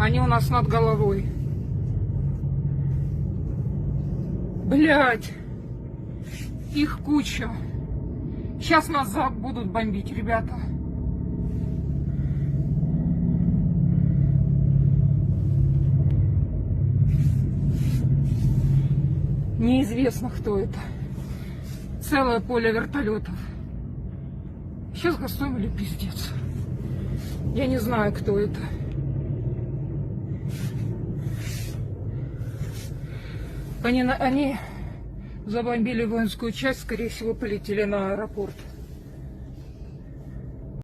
Они у нас над головой. Блядь. Их куча. Сейчас нас будут бомбить, ребята. Неизвестно, кто это. Целое поле вертолетов. Сейчас Гостомеле пиздец. Я не знаю, кто это. Они забомбили воинскую часть, скорее всего, полетели на аэропорт.